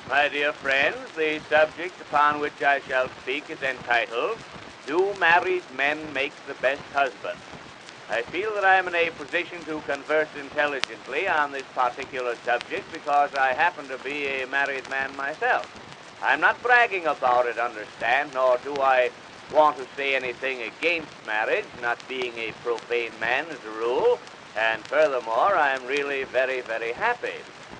My dear friends, the subject upon which I shall speak is entitled, Do Married Men Make the Best Husbands? I feel that I am in a position to converse intelligently on this particular subject because I happen to be a married man myself. I'm not bragging about it, understand, nor do I want to say anything against marriage, not being a profane man as a rule, and furthermore, I'm really very, very happy.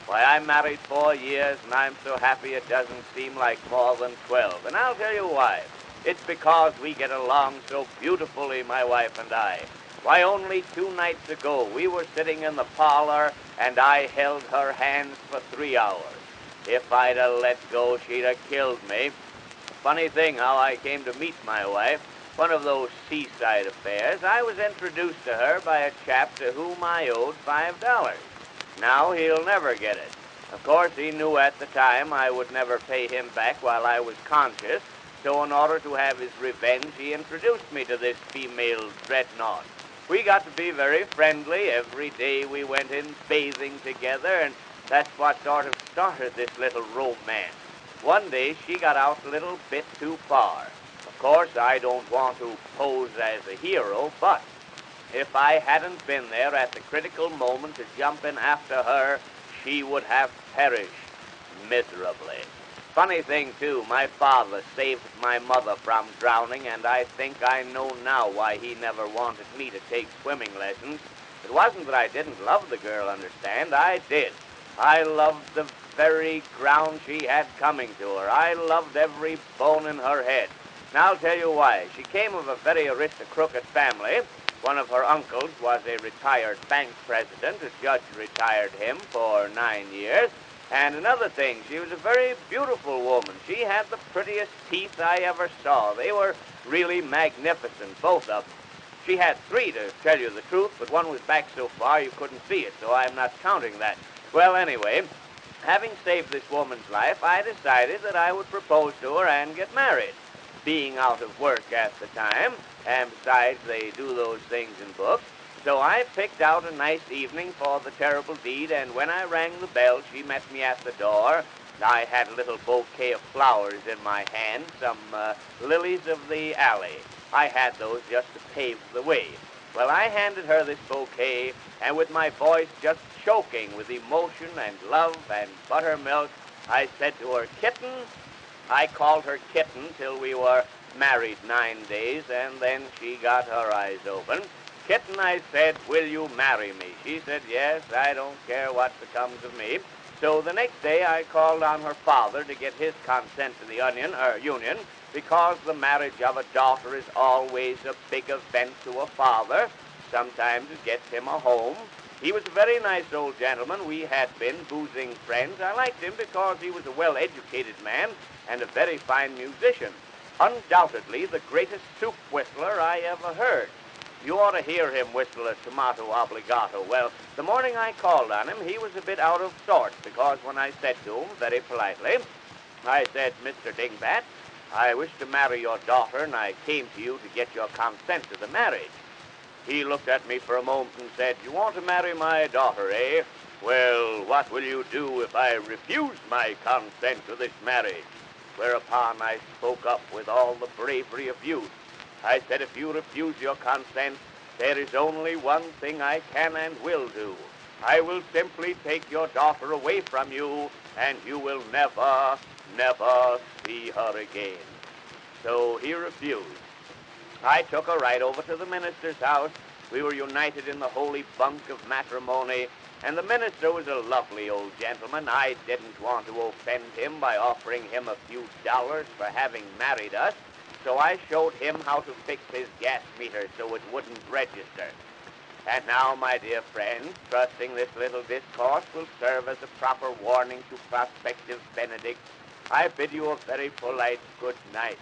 Why, I'm married 4 years, and I'm so happy it doesn't seem like more than 12. And I'll tell you why. It's because we get along so beautifully, my wife and I. Why, only 2 nights ago, we were sitting in the parlor, and I held her hands for 3 hours. If I'd have let go, she'd have killed me. Funny thing how I came to meet my wife. One of those seaside affairs. I was introduced to her by a chap to whom I owed $5. Now he'll never get it. Of course, he knew at the time I would never pay him back while I was conscious, so in order to have his revenge, he introduced me to this female dreadnought. We got to be very friendly. Every day we went in bathing together, and that's what sort of started this little romance. One day, she got out a little bit too far. Of course, I don't want to pose as a hero, but if I hadn't been there at the critical moment to jump in after her, she would have perished miserably. Funny thing, too, my father saved my mother from drowning, and I think I know now why he never wanted me to take swimming lessons. It wasn't that I didn't love the girl, understand. I did. I loved the very ground she had coming to her. I loved every bone in her head. Now, I'll tell you why. She came of a very aristocratic family. One of her uncles was a retired bank president. A judge retired him for 9 years. And another thing, she was a very beautiful woman. She had the prettiest teeth I ever saw. They were really magnificent, both of them. She had 3, to tell you the truth, but one was back so far you couldn't see it, so I'm not counting that. Well, anyway, having saved this woman's life, I decided that I would propose to her and get married, being out of work at the time, and besides, they do those things in books. So I picked out a nice evening for the terrible deed, and when I rang the bell, she met me at the door. I had a little bouquet of flowers in my hand, some lilies of the alley. I had those just to pave the way. Well, I handed her this bouquet, and with my voice just choking with emotion and love and buttermilk, I said to her, "Kitten." I called her Kitten till we were married 9 days, and then she got her eyes open. "Kitten," I said, "will you marry me?" She said, "Yes, I don't care what becomes of me." So the next day I called on her father to get his consent to the union, because the marriage of a daughter is always a big event to a father. Sometimes it gets him a home. He was a very nice old gentleman. We had been boozing friends. I liked him because he was a well-educated man and a very fine musician. Undoubtedly the greatest soup whistler I ever heard. You ought to hear him whistle a tomato obligato. Well, the morning I called on him, he was a bit out of sorts, because when I said to him, very politely, I said, "Mr. Dingbat, I wish to marry your daughter, and I came to you to get your consent to the marriage." He looked at me for a moment and said, "You want to marry my daughter, eh? Well, what will you do if I refuse my consent to this marriage?" Whereupon I spoke up with all the bravery of youth. I said, "If you refuse your consent, there is only one thing I can and will do. I will simply take your daughter away from you, and you will never, never see her again." So he refused. I took her right over to the minister's house. We were united in the holy bunk of matrimony, and the minister was a lovely old gentleman. I didn't want to offend him by offering him a few dollars for having married us, so I showed him how to fix his gas meter so it wouldn't register. And now, my dear friends, trusting this little discourse will serve as a proper warning to prospective benedicts, I bid you a very polite good night.